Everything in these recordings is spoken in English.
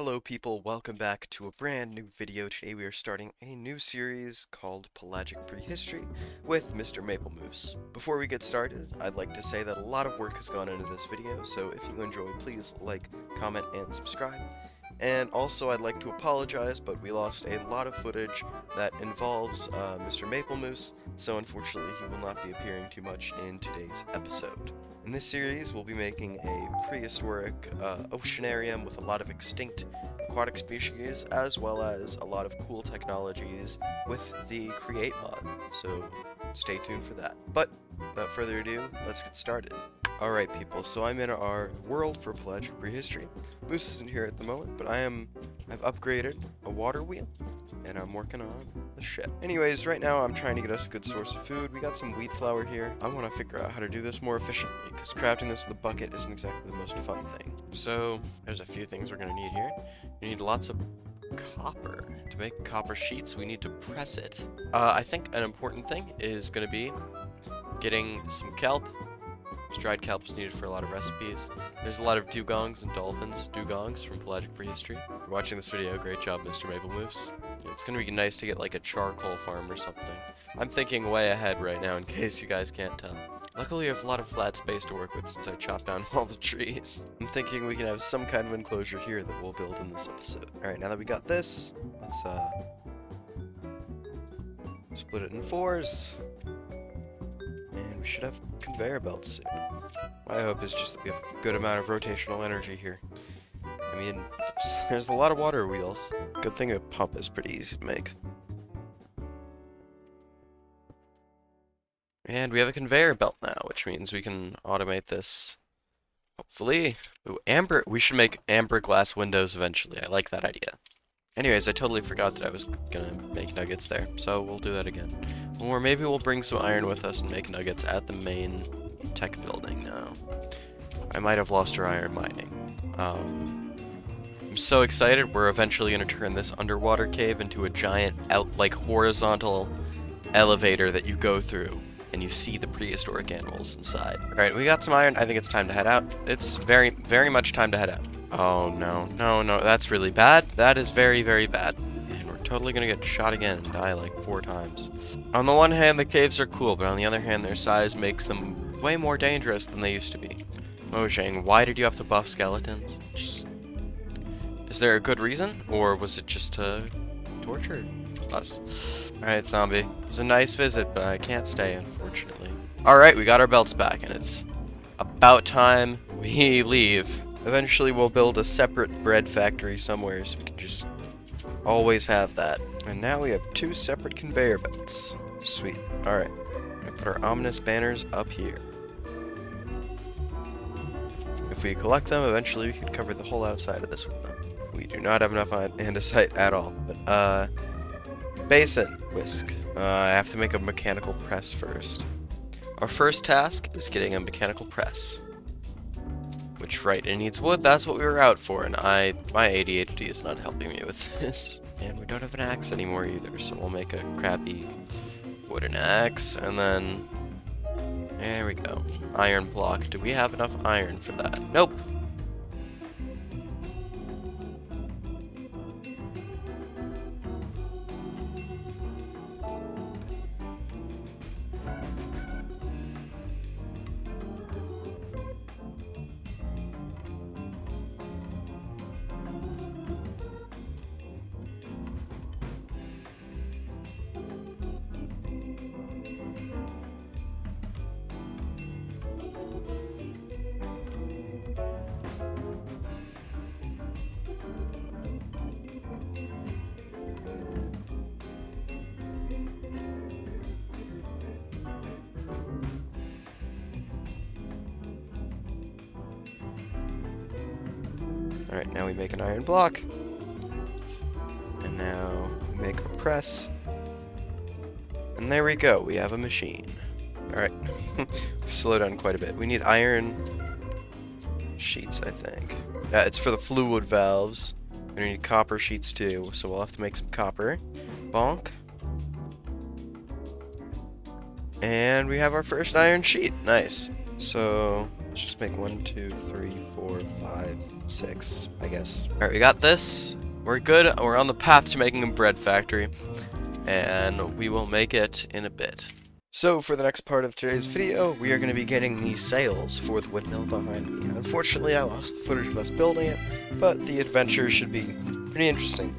Hello people, welcome back to a brand new video. Today we are starting a new series called Pelagic Prehistory with MrMapleMoose. Before we get started, I'd like to say that a lot of work has gone into this video, so if you enjoy, please like, comment, and subscribe. And also I'd like to apologize, but we lost a lot of footage that involves MrMapleMoose, so unfortunately he will not be appearing too much in today's episode. In this series, we'll be making a prehistoric oceanarium with a lot of extinct aquatic species, as well as a lot of cool technologies with the Create mod, so stay tuned for that. But, without further ado, let's get started. Alright people, so I'm in our world for Pelagic Prehistory. Moose isn't here at the moment, but I've upgraded a water wheel, and I'm working on the ship. Anyways, right now I'm trying to get us a good source of food. We got some wheat flour here. I want to figure out how to do this more efficiently, because crafting this with a bucket isn't exactly the most fun thing. So, there's a few things we're going to need here. You need lots of copper. To make copper sheets, we need to press it. I think an important thing is going to be getting some kelp. Dried kelp is needed for a lot of recipes. There's a lot of dugongs and dugongs from Pelagic Prehistory. If you're watching this video, great job, MrMapleMoose. It's gonna be nice to get like a charcoal farm or something. I'm thinking way ahead right now in case you guys can't tell. Luckily, I have a lot of flat space to work with since I chopped down all the trees. I'm thinking we can have some kind of enclosure here that we'll build in this episode. Alright, now that we got this, let's split it in fours. And we should have conveyor belts soon. My hope is just that we have a good amount of rotational energy here. I mean, there's a lot of water wheels. Good thing a pump is pretty easy to make. And we have a conveyor belt now, which means we can automate this. Hopefully. Ooh, amber. We should make amber glass windows eventually. I like that idea. Anyways, I totally forgot that I was gonna make nuggets there, so we'll do that again. Or maybe we'll bring some iron with us and make nuggets at the main tech building now. I might have lost our iron mining. I'm so excited, we're eventually gonna turn this underwater cave into a giant, horizontal elevator that you go through, and you see the prehistoric animals inside. Alright, we got some iron, I think it's time to head out. It's very, very much time to head out. Oh no, no, that's really bad. That is very, very bad. And we're totally gonna get shot again and die like 4 times. On the one hand, the caves are cool, but on the other hand, their size makes them way more dangerous than they used to be. Mojang, why did you have to buff skeletons? Is there a good reason? Or was it just to torture us? Alright, zombie. It's a nice visit, but I can't stay, unfortunately. Alright, we got our belts back, and it's about time we leave. Eventually we'll build a separate bread factory somewhere so we can just always have that. And now we have 2 separate conveyor belts. Sweet. Alright. We put our ominous banners up here. If we collect them, eventually we could cover the whole outside of this with them. We do not have enough andesite at all. But, basin whisk. I have to make a mechanical press first. Our first task is getting a mechanical press. Which, right, it needs wood, that's what we were out for, and my ADHD is not helping me with this. And we don't have an axe anymore either, so we'll make a crappy wooden axe, and then, there we go. Iron block. Do we have enough iron for that? Nope. Alright, now we make an iron block. And now we make a press. And there we go, we have a machine. Alright, we've slowed down quite a bit. We need iron sheets, I think. Yeah, it's for the fluid valves. We need copper sheets too, so we'll have to make some copper. Bonk. And we have our first iron sheet. Nice. So let's just make 1, 2, 3, 4, 5, 6, I guess. Alright, we got this. We're good. We're on the path to making a bread factory. And we will make it in a bit. So for the next part of today's video, we are going to be getting the sails for the windmill behind me. Unfortunately, I lost the footage of us building it, but the adventure should be pretty interesting.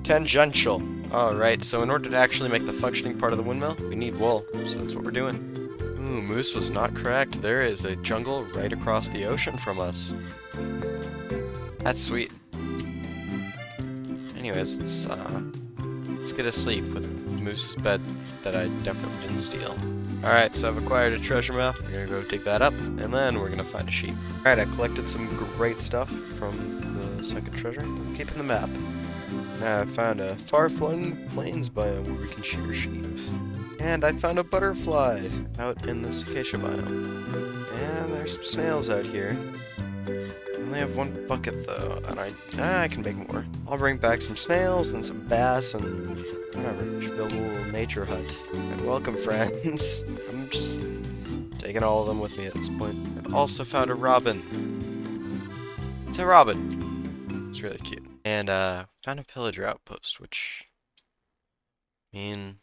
Tangential. Alright, so in order to actually make the functioning part of the windmill, we need wool, so that's what we're doing. Ooh, Moose was not correct. There is a jungle right across the ocean from us. That's sweet. Anyways, let's get asleep with Moose's bed that I definitely didn't steal. Alright, so I've acquired a treasure map. We're gonna go dig that up, and then we're gonna find a sheep. Alright, I collected some great stuff from the second treasure. I'm keeping the map. Now I found a far-flung plains biome where we can shear sheep. And I found a butterfly out in this acacia biome. And there's some snails out here. I only have one bucket though, and I can make more. I'll bring back some snails and some bass and whatever. Should build a little nature hut. And welcome, friends. I'm just taking all of them with me at this point. I've also found a robin. It's a robin. It's really cute. And found a pillager outpost, which I mean,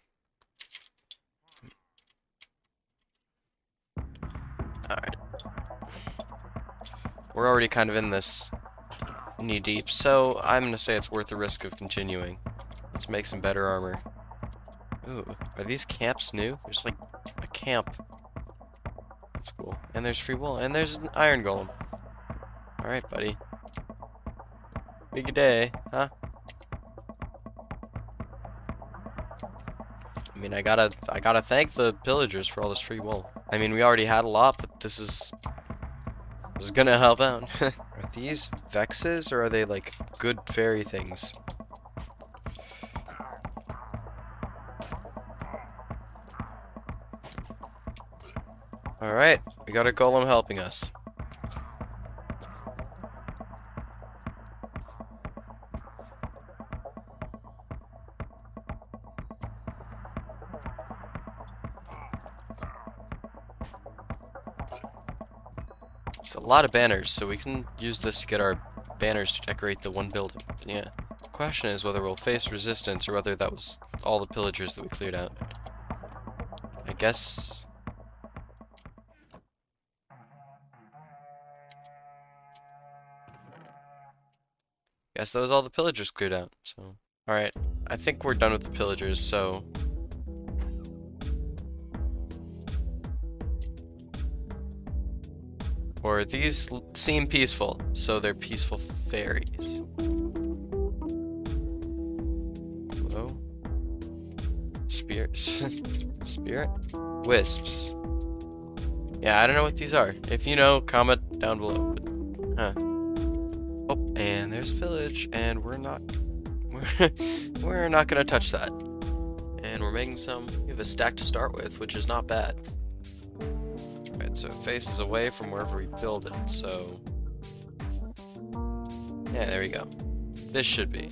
alright. We're already kind of in this knee deep, so I'm gonna say it's worth the risk of continuing. Let's make some better armor. Ooh, are these camps new? There's like a camp. That's cool. And there's free wool, and there's an iron golem. Alright, buddy. Big day, huh? I mean, I gotta thank the pillagers for all this free wool. I mean, we already had a lot, but this is gonna help out. Are these vexes, or are they like good fairy things? Alright, we got a golem helping us. It's a lot of banners, so we can use this to get our banners to decorate the one building. Yeah. The question is whether we'll face resistance or whether that was all the pillagers that we cleared out. I guess... Guess that was all the pillagers cleared out, so... Alright, I think we're done with the pillagers, so... Or these seem peaceful, so they're peaceful fairies. Hello? Spears. Spirit? Wisps. Yeah, I don't know what these are. If you know, comment down below. But, huh. Oh, and there's village, and we're not gonna touch that. And we're making some. We have a stack to start with, which is not bad. Right, so it faces away from wherever we build it, so... Yeah, there we go. This should be.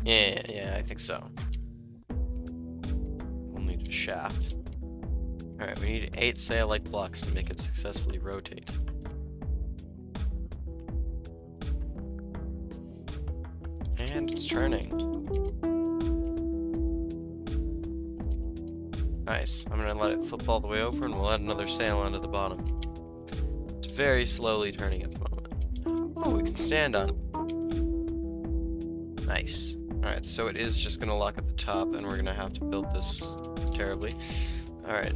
Yeah, I think so. We'll need a shaft. Alright, we need 8 sail-like blocks to make it successfully rotate. And it's turning. Nice. I'm gonna let it flip all the way over and we'll add another sail onto the bottom. It's very slowly turning at the moment. Oh, we can stand on it. Nice. Alright, so it is just gonna lock at the top and we're gonna have to build this terribly. Alright.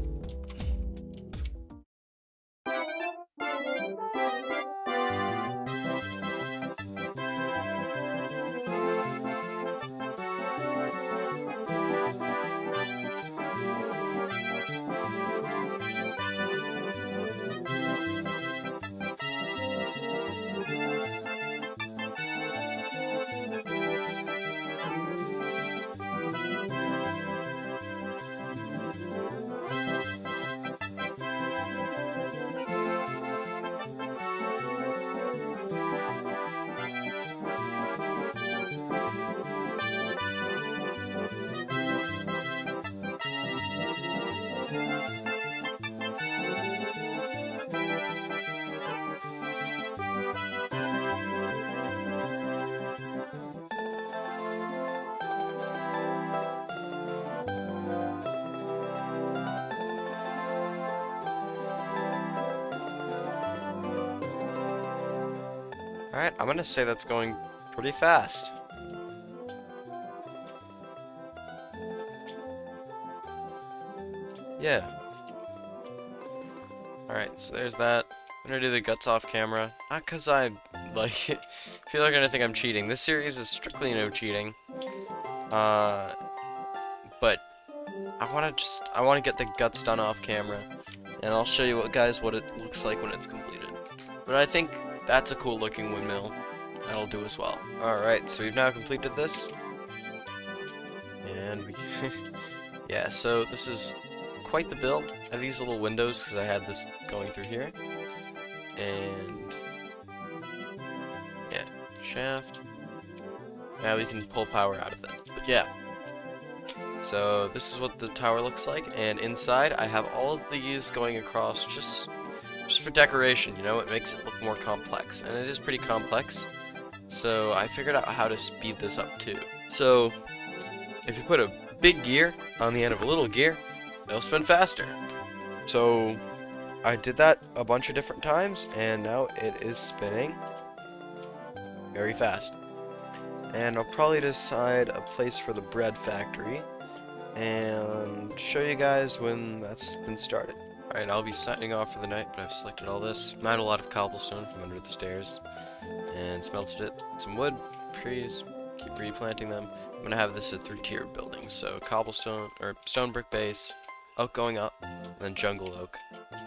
Alright, I'm gonna say that's going pretty fast. Yeah. Alright, so there's that. I'm gonna do the guts off camera. Not cause I, like, feel like gonna think I'm cheating. This series is strictly no cheating. But I wanna get the guts done off camera. And I'll show you what it looks like when it's completed. But I think that's a cool looking windmill. That'll do as well. Alright, so we've now completed this. And we... yeah, so this is quite the build. I have these little windows because I had this going through here. And... yeah, shaft. Now we can pull power out of it. But yeah. So this is what the tower looks like, and inside I have all of these going across just for decoration, you know, it makes it look more complex, and it is pretty complex. So I figured out how to speed this up too. So if you put a big gear on the end of a little gear, it'll spin faster. So I did that a bunch of different times, and now it is spinning very fast. And I'll probably decide a place for the bread factory and show you guys when that's been started. Alright, I'll be signing off for the night, but I've selected all this. Mined a lot of cobblestone from under the stairs and smelted it. Some wood, trees, keep replanting them. I'm gonna have this a 3-tier building, so cobblestone, or stone brick base, oak going up, and then jungle oak.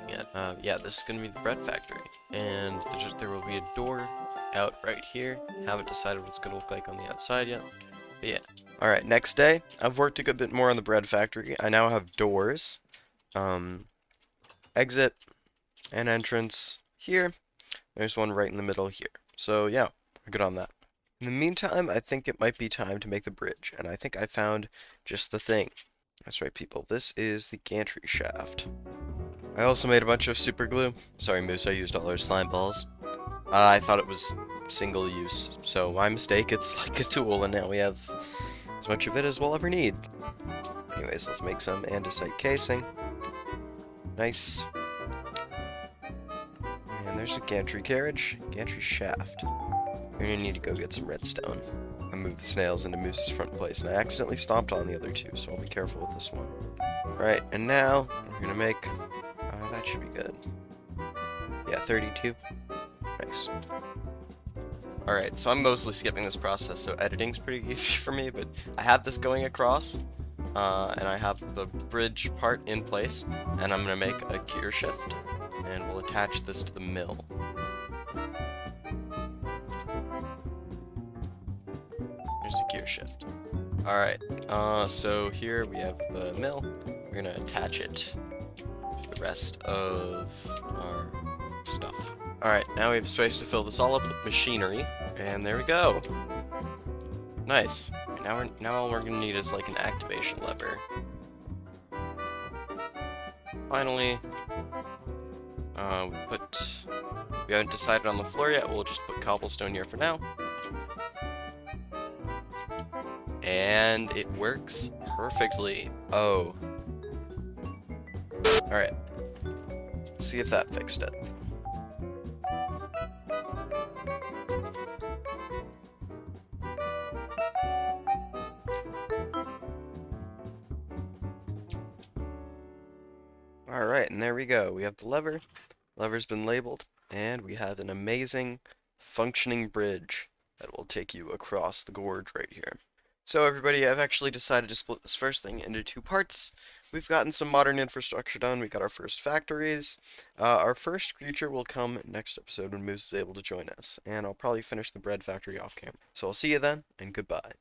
And, yeah, this is gonna be the bread factory. And there will be a door out right here. Haven't decided what it's gonna look like on the outside yet, but yeah. Alright, next day, I've worked a good bit more on the bread factory. I now have doors, exit, and entrance here. There's one right in the middle here. So yeah, we're good on that. In the meantime, I think it might be time to make the bridge, and I think I found just the thing. That's right, people. This is the gantry shaft. I also made a bunch of super glue. Sorry, Moose, I used all our slime balls. I thought it was single use, so my mistake. It's like a tool, and now we have as much of it as we'll ever need. Anyways, let's make some andesite casing. Nice. And there's a gantry carriage, gantry shaft. You're gonna need to go get some redstone. I moved the snails into Moose's front place, and I accidentally stomped on the other two, so I'll be careful with this one. Alright, and now we're gonna make... that should be good. Yeah, 32. Nice. Alright, so I'm mostly skipping this process, so editing's pretty easy for me, but I have this going across, and I have the bridge part in place, and I'm gonna make a gear shift, and we'll attach this to the mill. There's a gear shift. Alright, so here we have the mill. We're gonna attach it to the rest of our stuff. Alright, now we have space to fill this all up with machinery, and there we go. Nice. Now all we're gonna need is like an activation lever. Finally, we haven't decided on the floor yet, we'll just put cobblestone here for now. And it works perfectly. Oh. Alright. Let's see if that fixed it. Alright, and there we go. We have the lever. Lever's been labeled, and we have an amazing functioning bridge that will take you across the gorge right here. So everybody, I've actually decided to split this first thing into 2 parts. We've gotten some modern infrastructure done. We got our first factories. Our first creature will come next episode when Moose is able to join us, and I'll probably finish the bread factory off camera. So I'll see you then, and goodbye.